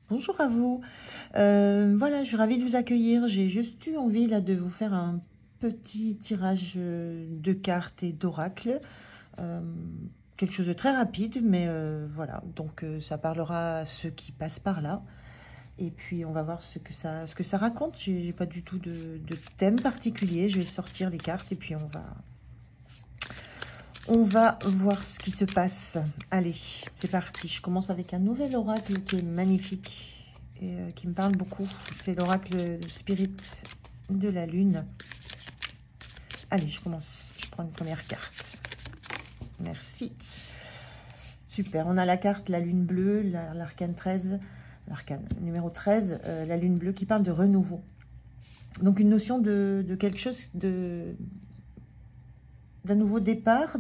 Bonjour à vous. Voilà, je suis ravie de vous accueillir. J'ai juste eu envie là de vous faire un petit tirage de cartes et d'oracles. Euh, Quelque chose de très rapide, mais voilà. Donc ça parlera à ceux qui passent par là. Et puis on va voir ce que ça raconte. J'ai pas du tout de thème particulier. Je vais sortir les cartes et puis on va voir ce qui se passe. Allez, c'est parti. Je commence avec un nouvel oracle qui est magnifique et qui me parle beaucoup. C'est l'oracle Spirit de la Lune. Allez, je commence. Je prends une première carte. Merci. Super. On a la carte la Lune bleue, l'arcane 13, l'arcane numéro 13, la Lune bleue qui parle de renouveau. Donc une notion de quelque chose d'un nouveau départ,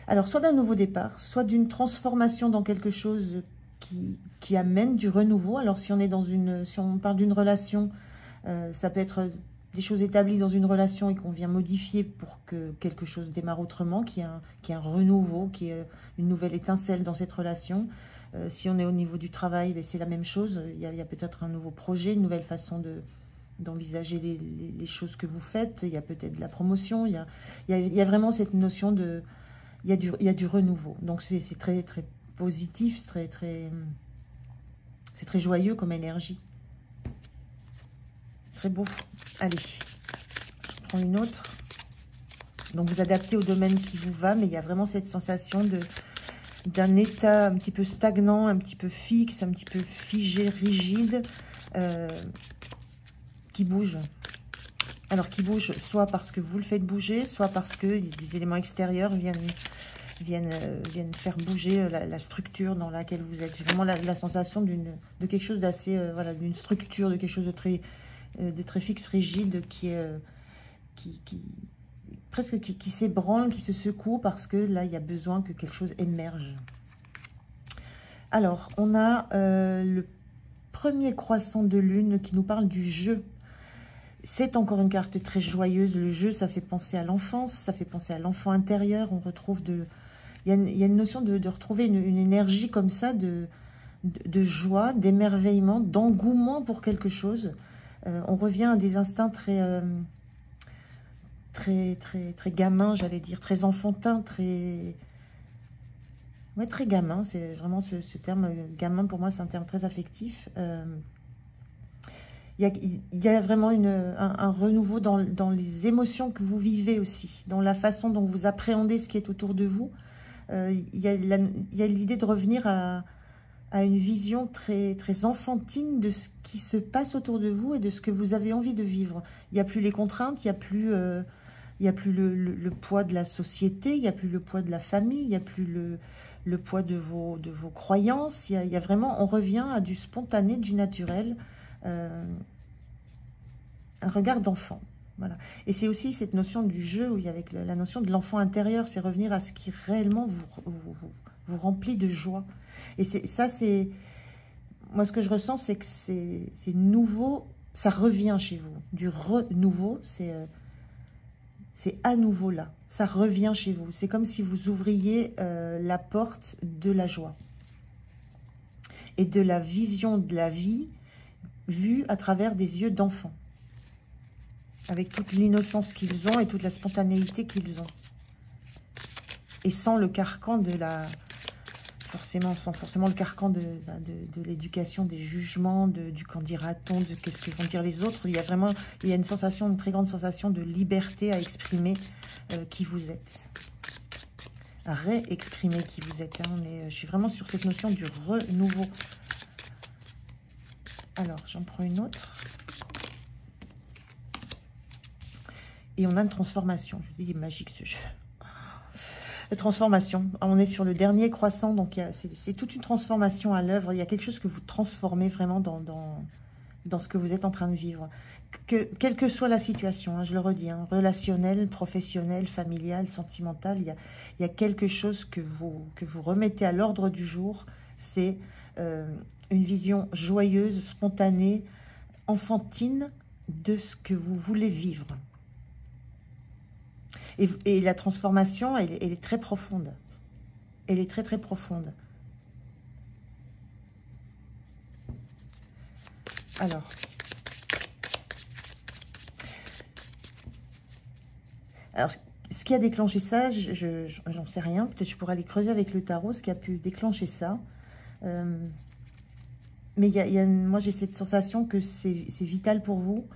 alors soit d'un nouveau départ, soit d'une transformation dans quelque chose qui amène du renouveau. Alors si on parle d'une relation, ça peut être des choses établies dans une relation et qu'on vient modifier pour que quelque chose démarre autrement, qu'il y ait un renouveau, qu'il y ait une nouvelle étincelle dans cette relation. Si on est au niveau du travail, c'est la même chose. Il y a peut-être un nouveau projet, une nouvelle façon d'envisager les choses que vous faites. Il y a peut-être de la promotion. Il y a vraiment cette notion de... Il y a du renouveau. Donc, c'est très, très positif. C'est très joyeux comme énergie. Très beau. Allez, je prends une autre. Donc, vous adaptez au domaine qui vous va. Mais il y a vraiment cette sensation d'un état un petit peu stagnant, un petit peu fixe, un petit peu figé, rigide, qui bouge. Alors, qui bouge soit parce que vous le faites bouger, soit parce que des éléments extérieurs viennent faire bouger la structure dans laquelle vous êtes. J'ai vraiment la sensation de quelque chose d'assez, voilà, d'une structure, de quelque chose de très fixe, rigide, presque qui s'ébranle, qui se secoue, parce que là, il y a besoin que quelque chose émerge. Alors, on a le premier croissant de lune qui nous parle du jeu. C'est encore une carte très joyeuse. Le jeu, ça fait penser à l'enfance, ça fait penser à l'enfant intérieur. On retrouve il y a une notion de retrouver une énergie comme ça, de joie, d'émerveillement, d'engouement pour quelque chose. On revient à des instincts très gamins, j'allais dire, très enfantins, très gamin. C'est vraiment ce terme gamin, pour moi, c'est un terme très affectif. Il y a vraiment un renouveau dans les émotions que vous vivez aussi, dans la façon dont vous appréhendez ce qui est autour de vous. Il y a l'idée de revenir à une vision très, très enfantine de ce qui se passe autour de vous et de ce que vous avez envie de vivre. Il n'y a plus les contraintes, il n'y a plus le poids de la société, il n'y a plus le poids de la famille, il n'y a plus le poids de vos croyances. Il y a vraiment, on revient à du spontané, du naturel, un regard d'enfant. Voilà. Et c'est aussi cette notion du jeu, où il y a avec la notion de l'enfant intérieur, c'est revenir à ce qui réellement vous remplit de joie. Et ça, c'est... Moi, ce que je ressens, c'est que c'est nouveau, ça revient chez vous. Du renouveau, c'est à nouveau là. Ça revient chez vous. C'est comme si vous ouvriez la porte de la joie. Et de la vision de la vie vue à travers des yeux d'enfant. Avec toute l'innocence qu'ils ont et toute la spontanéité qu'ils ont. Et sans le carcan de la... sans forcément le carcan de l'éducation, des jugements, du qu'en dira-t-on, de qu'est-ce que vont dire les autres. Il y a une sensation, une très grande sensation de liberté à exprimer qui vous êtes. À réexprimer qui vous êtes. Hein, mais je suis vraiment sur cette notion du renouveau. Alors, j'en prends une autre. Et on a une transformation. Je dis, il est magique ce jeu. La transformation. On est sur le dernier croissant, donc c'est toute une transformation à l'œuvre. Il y a quelque chose que vous transformez vraiment dans ce que vous êtes en train de vivre. Quelle que soit la situation, hein, je le redis, hein, relationnelle, professionnelle, familiale, sentimentale, il y a quelque chose que vous remettez à l'ordre du jour. C'est une vision joyeuse, spontanée, enfantine de ce que vous voulez vivre. Et la transformation, elle est très profonde. Elle est très, très profonde. Alors, ce qui a déclenché ça, j'en sais rien. Peut-être je pourrais aller creuser avec le tarot, ce qui a pu déclencher ça. Mais moi, j'ai cette sensation que c'est vital pour vous.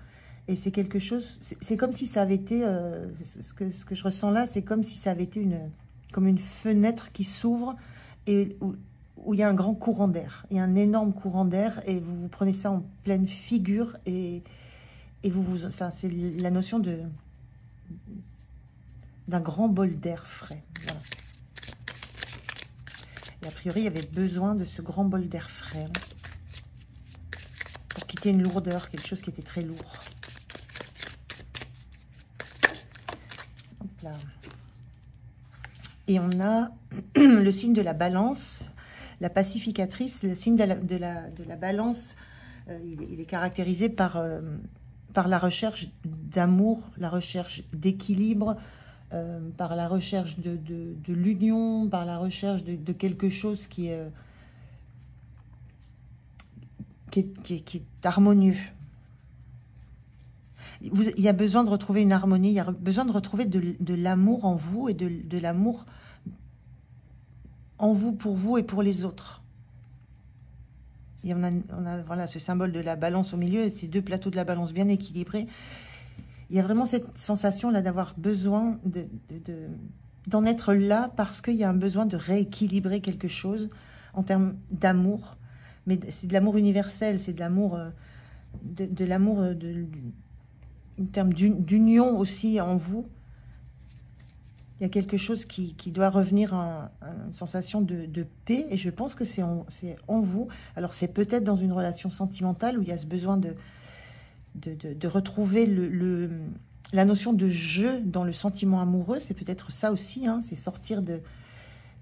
Et c'est quelque chose... C'est comme si ça avait été... ce que je ressens là, c'est comme si ça avait été comme une fenêtre qui s'ouvre et où il y a un grand courant d'air. Il y a un énorme courant d'air et vous prenez ça en pleine figure et enfin, c'est la notion d'un grand bol d'air frais. Voilà. Et a priori, il y avait besoin de ce grand bol d'air frais pour quitter une lourdeur, quelque chose qui était très lourd. Hop là. Et on a le signe de la balance, la pacificatrice. Le signe de la balance, il est caractérisé par la recherche d'amour, la recherche d'équilibre, par la recherche de l'union, par la recherche de quelque chose qui est harmonieux. Il y a besoin de retrouver une harmonie, il y a besoin de retrouver de l'amour en vous et de l'amour en vous, pour vous et pour les autres. Et on a voilà, ce symbole de la balance au milieu, et ces deux plateaux de la balance bien équilibrés. Il y a vraiment cette sensation-là d'avoir besoin d'en être là parce qu'il y a un besoin de rééquilibrer quelque chose en termes d'amour. Mais c'est de l'amour universel, c'est de l'amour en termes d'union aussi en vous. Il y a quelque chose qui doit revenir à une sensation de paix, et je pense que c'est en vous. Alors c'est peut-être dans une relation sentimentale où il y a ce besoin de retrouver la notion de jeu dans le sentiment amoureux. C'est peut-être ça aussi, hein, c'est sortir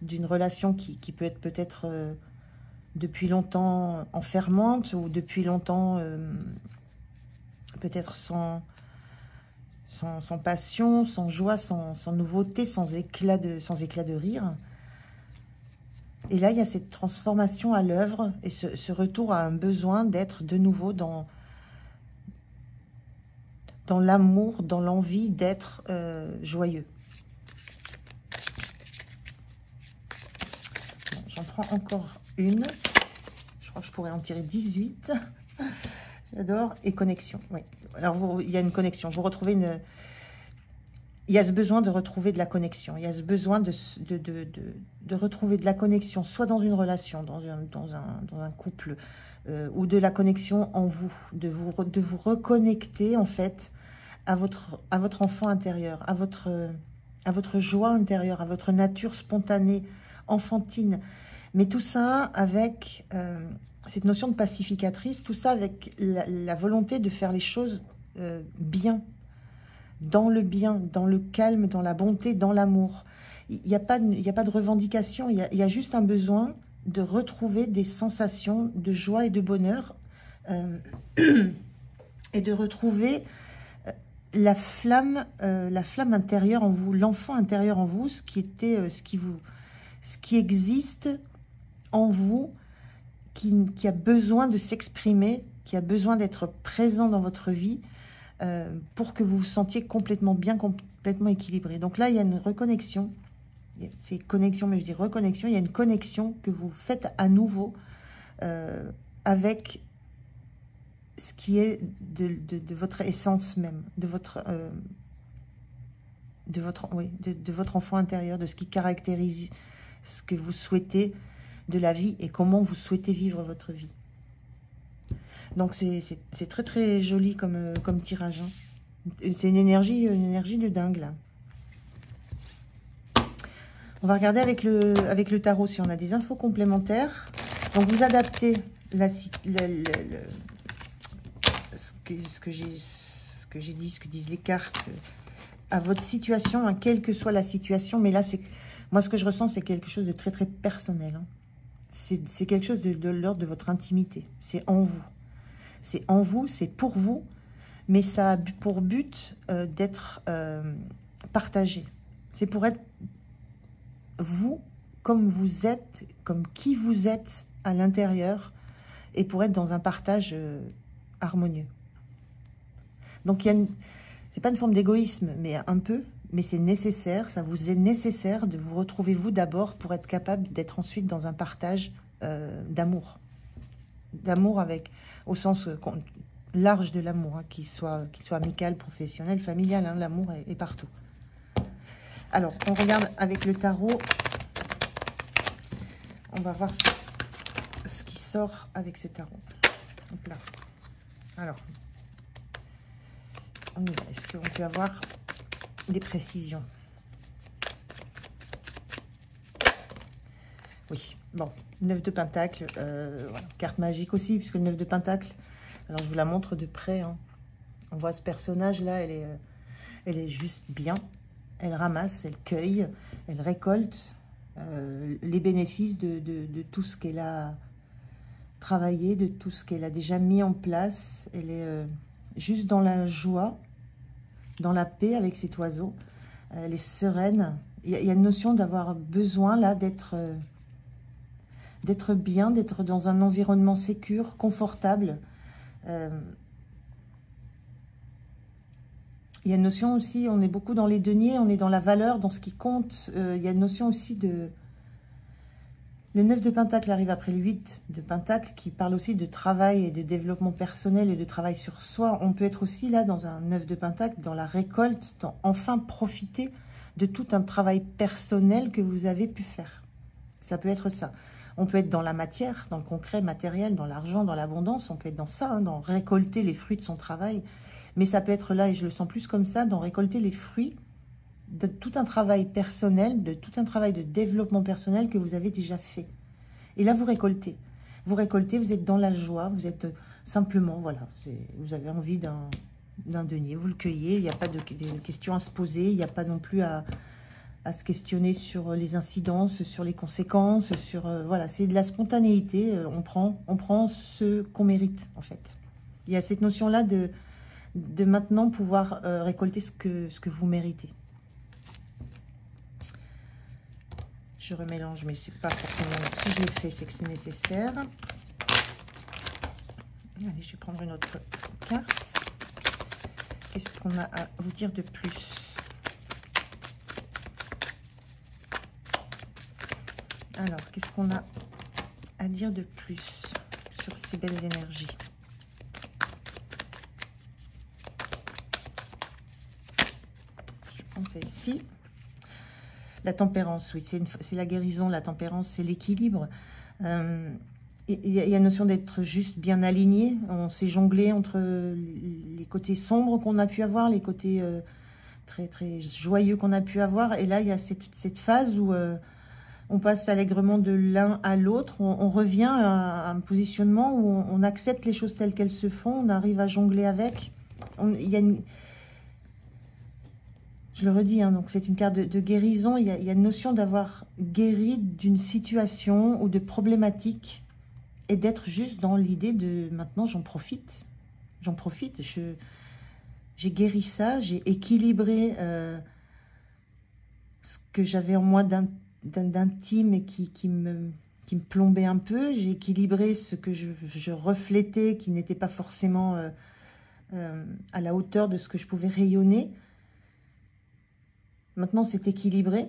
d'une relation qui peut être peut-être depuis longtemps enfermante, ou depuis longtemps peut-être sans passion, sans joie, sans nouveauté, sans éclat de rire. Et là, il y a cette transformation à l'œuvre et ce retour à un besoin d'être de nouveau dans l'amour, dans l'envie d'être joyeux. Bon, j'en prends encore une. Je crois que je pourrais en tirer 18. J'adore. Et connexion, oui. Alors, il y a une connexion. Vous retrouvez il y a ce besoin de retrouver de la connexion. Il y a ce besoin de retrouver de la connexion, soit dans une relation, dans un couple, ou de la connexion en vous, de vous reconnecter, en fait, à votre enfant intérieur, à votre joie intérieure, à votre nature spontanée, enfantine. Mais tout ça avec cette notion de pacificatrice, tout ça avec la volonté de faire les choses bien, dans le calme, dans la bonté, dans l'amour. Il n'y a pas de revendication, il y a juste un besoin de retrouver des sensations de joie et de bonheur, et de retrouver la flamme intérieure en vous, l'enfant intérieur en vous, ce qui existe en vous, qui a besoin de s'exprimer, qui a besoin d'être présent dans votre vie, pour que vous vous sentiez complètement bien, complètement équilibré. Donc là, il y a une reconnexion. C'est connexion, mais je dis reconnexion. Il y a une connexion que vous faites à nouveau avec ce qui est de votre essence même, de votre enfant intérieur, de ce qui caractérise ce que vous souhaitez de la vie et comment vous souhaitez vivre votre vie. Donc c'est très très joli comme tirage, hein. C'est une énergie de dingue là. On va regarder avec le tarot si on a des infos complémentaires. Donc vous adaptez ce que j'ai dit, ce que disent les cartes, à votre situation, hein, quelle que soit la situation. Mais là, moi ce que je ressens, c'est quelque chose de très très personnel, hein. C'est quelque chose de l'ordre de votre intimité. C'est en vous. C'est en vous, c'est pour vous, mais ça a pour but d'être partagé. C'est pour être vous, comme vous êtes, comme qui vous êtes à l'intérieur, et pour être dans un partage harmonieux. Donc, c'est pas une forme d'égoïsme, mais un peu, mais c'est nécessaire, ça vous est nécessaire de vous retrouver vous d'abord pour être capable d'être ensuite dans un partage d'amour. D'amour avec, au sens large de l'amour, hein, qu'il soit amical, professionnel, familial, hein, l'amour est partout. Alors, on regarde avec le tarot. On va voir ce qui sort avec ce tarot. Hop là. Alors, on y va. Est-ce qu'on peut avoir des précisions? Oui. Bon, 9 de Pentacle. Voilà. Carte magique aussi, puisque le 9 de Pentacle. Alors, je vous la montre de près. Hein. On voit ce personnage-là, elle est juste bien. Elle ramasse, elle cueille, elle récolte les bénéfices de tout ce qu'elle a travaillé, de tout ce qu'elle a déjà mis en place. Elle est juste dans la joie, dans la paix avec cet oiseau. Elle est sereine. Il y a une notion d'avoir besoin là d'être bien, d'être dans un environnement sécure, confortable. Il y a une notion aussi, on est beaucoup dans les deniers, on est dans la valeur, dans ce qui compte. Il y a une notion aussi de... Le 9 de Pentacle arrive après le 8 de Pentacle, qui parle aussi de travail et de développement personnel et de travail sur soi. On peut être aussi là dans un 9 de Pentacle, dans la récolte, dans enfin profiter de tout un travail personnel que vous avez pu faire. Ça peut être ça. On peut être dans la matière, dans le concret matériel, dans l'argent, dans l'abondance. On peut être dans ça, hein, dans récolter les fruits de son travail. Mais ça peut être là, et je le sens plus comme ça, dans récolter les fruits de tout un travail personnel, de tout un travail de développement personnel que vous avez déjà fait. Et là, vous récoltez. Vous récoltez, vous êtes dans la joie, vous êtes simplement, voilà, vous avez envie d'un denier, vous le cueillez, il n'y a pas de questions à se poser, il n'y a pas non plus à se questionner sur les incidences, sur les conséquences, sur, voilà, c'est de la spontanéité, on prend ce qu'on mérite, en fait. Il y a cette notion-là de maintenant pouvoir récolter ce que vous méritez. Je remélange, mais c'est pas forcément... Si je le fais, c'est que c'est nécessaire. Allez, je vais prendre une autre carte. Qu'est-ce qu'on a à vous dire de plus? Alors, qu'est-ce qu'on a à dire de plus sur ces belles énergies? Celle-ci, la tempérance, oui, c'est la guérison, la tempérance, c'est l'équilibre. Il y a une notion d'être juste bien aligné. On s'est jonglé entre les côtés sombres qu'on a pu avoir, les côtés très très joyeux qu'on a pu avoir. Et là, il y a cette phase où on passe allègrement de l'un à l'autre. On revient à un positionnement où on accepte les choses telles qu'elles se font. On arrive à jongler avec. Il y a une... Je le redis, hein, donc c'est une carte de guérison. Il y a une notion d'avoir guéri d'une situation ou de problématique et d'être juste dans l'idée de maintenant j'en profite. J'en profite. J'ai guéri ça, j'ai équilibré ce que j'avais en moi d'intime et qui me plombait un peu. J'ai équilibré ce que je reflétais qui n'était pas forcément à la hauteur de ce que je pouvais rayonner. Maintenant, c'est équilibré.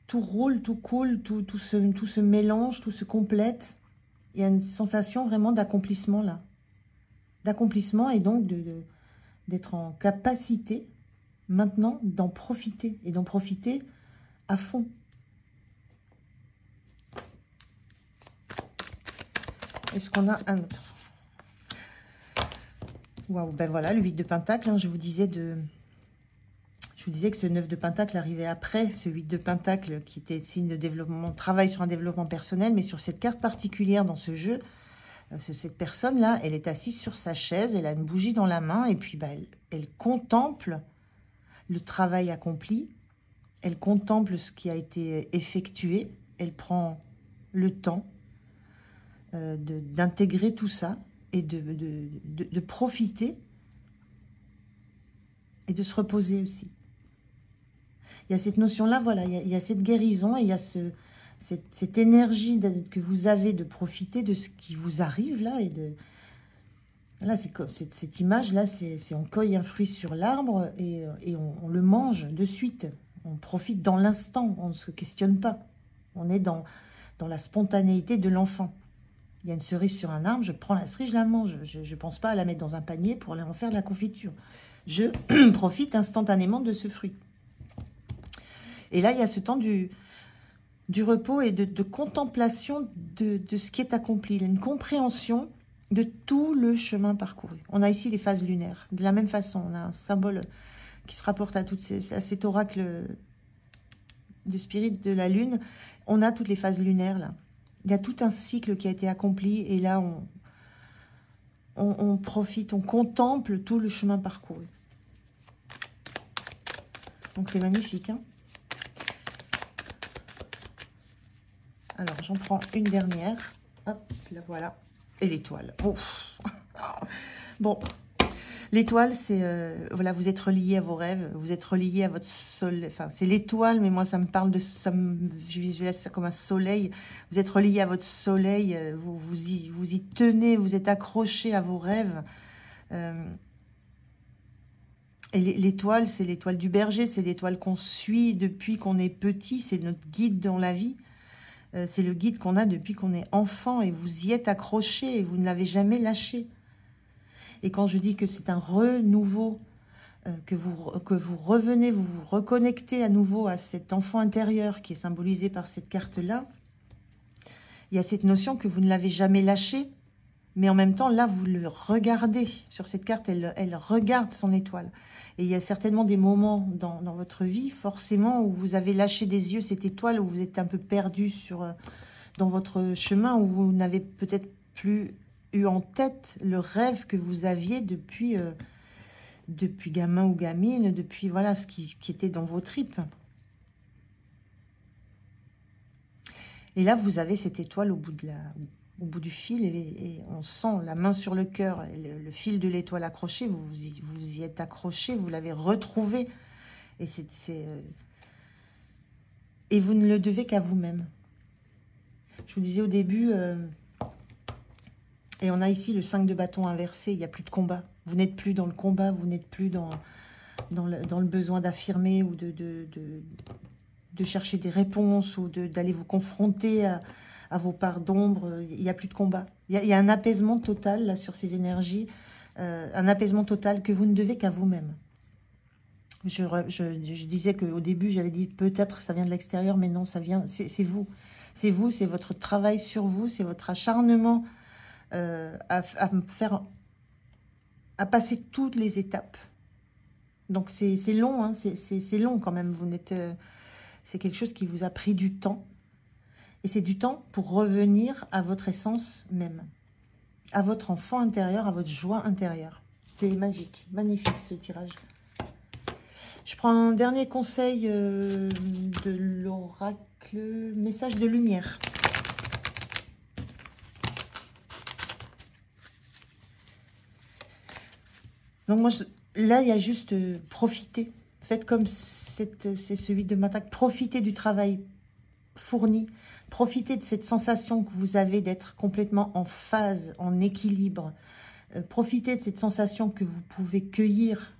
Tout roule, tout coule, tout se mélange, tout se complète. Il y a une sensation vraiment d'accomplissement là. D'accomplissement et donc d'être en capacité maintenant d'en profiter. Et d'en profiter à fond. Est-ce qu'on a un autre? Waouh, ben voilà, le 8 de Pentacle, hein, je vous disais que ce 9 de Pentacle arrivait après ce 8 de Pentacle qui était signe de développement, travail sur un développement personnel, mais sur cette carte particulière dans ce jeu, cette personne-là, elle est assise sur sa chaise, elle a une bougie dans la main et puis bah, elle contemple le travail accompli, elle contemple ce qui a été effectué, elle prend le temps d'intégrer tout ça et de profiter et de se reposer aussi. Il y a cette notion-là, voilà, il y a cette guérison et il y a cette énergie que vous avez de profiter de ce qui vous arrive là et Là, c'est comme cette image-là, c'est on cueille un fruit sur l'arbre et on le mange de suite. On profite dans l'instant, on ne se questionne pas. On est dans la spontanéité de l'enfant. Il y a une cerise sur un arbre, je prends la cerise, je la mange. Je ne pense pas à la mettre dans un panier pour en faire de la confiture. Je profite instantanément de ce fruit. Et là, il y a ce temps du repos et de contemplation de ce qui est accompli. Il y a une compréhension de tout le chemin parcouru. On a ici les phases lunaires. De la même façon, on a un symbole qui se rapporte à cet oracle de spirit de la lune. On a toutes les phases lunaires là. Il y a tout un cycle qui a été accompli et là on profite, on contemple tout le chemin parcouru. Donc c'est magnifique. Hein, alors j'en prends une dernière. Hop, la voilà. Et l'étoile. Bon. L'étoile, c'est, voilà, vous êtes relié à vos rêves, vous êtes relié à votre soleil. Enfin, c'est l'étoile, mais moi, ça me parle de, je visualise ça comme un soleil. Vous êtes relié à votre soleil, vous y tenez, vous êtes accroché à vos rêves. Et l'étoile, c'est l'étoile du berger, c'est l'étoile qu'on suit depuis qu'on est petit, c'est notre guide dans la vie. C'est le guide qu'on a depuis qu'on est enfant et vous y êtes accroché et vous ne l'avez jamais lâché. Et quand je dis que c'est un renouveau, que vous revenez, vous vous reconnectez à nouveau à cet enfant intérieur qui est symbolisé par cette carte-là, il y a cette notion que vous ne l'avez jamais lâché, mais en même temps, là, vous le regardez. Sur cette carte, elle regarde son étoile. Et il y a certainement des moments dans votre vie, forcément, où vous avez lâché des yeux cette étoile, où vous êtes un peu perdu dans votre chemin, où vous n'avez peut-être plus eu en tête le rêve que vous aviez depuis gamin ou gamine, depuis voilà ce qui était dans vos tripes. Et là, vous avez cette étoile au bout du fil et on sent la main sur le cœur, le fil de l'étoile accroché, vous y êtes accroché, vous l'avez retrouvé. Et vous ne le devez qu'à vous-même. Je vous disais au début... Et on a ici le 5 de bâton inversé, il n'y a plus de combat. Vous n'êtes plus dans le combat, vous n'êtes plus dans le besoin d'affirmer ou de chercher des réponses ou d'aller vous confronter à vos parts d'ombre. Il n'y a plus de combat. Il y a un apaisement total là sur ces énergies, un apaisement total que vous ne devez qu'à vous-même. Je disais qu'au début, j'avais dit peut-être ça vient de l'extérieur, mais non, ça vient, c'est vous. C'est vous, c'est votre travail sur vous, c'est votre acharnement à passer toutes les étapes. Donc c'est long, hein, c'est long quand même. C'est quelque chose qui vous a pris du temps. Et c'est du temps pour revenir à votre essence même, à votre enfant intérieur, à votre joie intérieure. C'est magique, magnifique ce tirage. Je prends un dernier conseil de l'oracle, message de lumière. Donc moi, là, il y a juste profiter. Faites comme c'est celui de Matak. Profitez du travail fourni. Profitez de cette sensation que vous avez d'être complètement en phase, en équilibre. Profitez de cette sensation que vous pouvez cueillir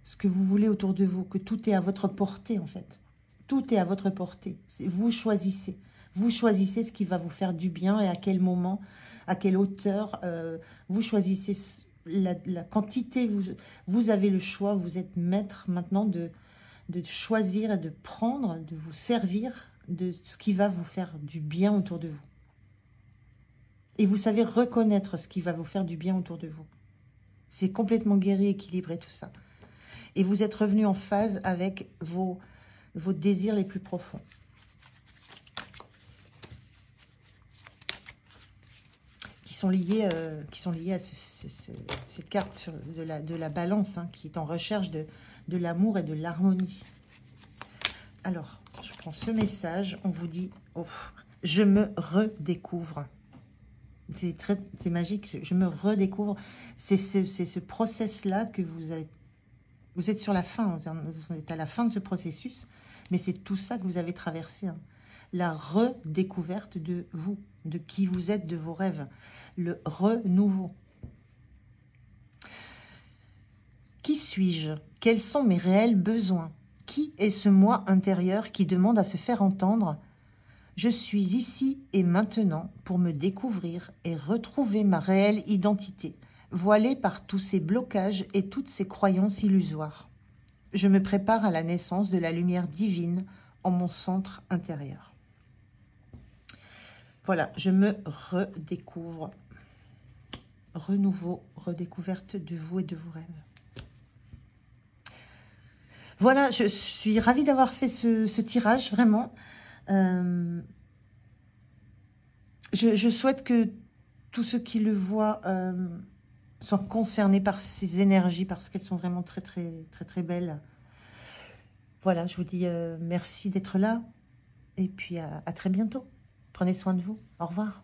ce que vous voulez autour de vous, que tout est à votre portée en fait. Tout est à votre portée. Vous choisissez. Vous choisissez ce qui va vous faire du bien et à quel moment, à quelle hauteur. Vous choisissez la quantité. Vous avez le choix. Vous êtes maître maintenant de choisir et de prendre, de vous servir de ce qui va vous faire du bien autour de vous. Et vous savez reconnaître ce qui va vous faire du bien autour de vous. C'est complètement guéri, équilibré tout ça. Et vous êtes revenu en phase avec vos désirs les plus profonds. Qui sont liés à cette carte de la balance, hein, qui est en recherche de l'amour et de l'harmonie. Alors, je prends ce message, on vous dit, oh, je me redécouvre. C'est magique, je me redécouvre. C'est ce process-là que vous êtes sur la fin, vous êtes à la fin de ce processus, mais c'est tout ça que vous avez traversé. Hein. La redécouverte de vous, de qui vous êtes, de vos rêves. Le renouveau. Qui suis-je? Quels sont mes réels besoins? Qui est ce moi intérieur qui demande à se faire entendre? Je suis ici et maintenant pour me découvrir et retrouver ma réelle identité, voilée par tous ces blocages et toutes ces croyances illusoires. Je me prépare à la naissance de la lumière divine en mon centre intérieur. Voilà, je me redécouvre. Renouveau, redécouverte de vous et de vos rêves. Voilà, je suis ravie d'avoir fait ce tirage, vraiment. Je souhaite que tous ceux qui le voient soient concernés par ces énergies, parce qu'elles sont vraiment très, très, très, très belles. Voilà, je vous dis merci d'être là, et puis à très bientôt. Prenez soin de vous. Au revoir.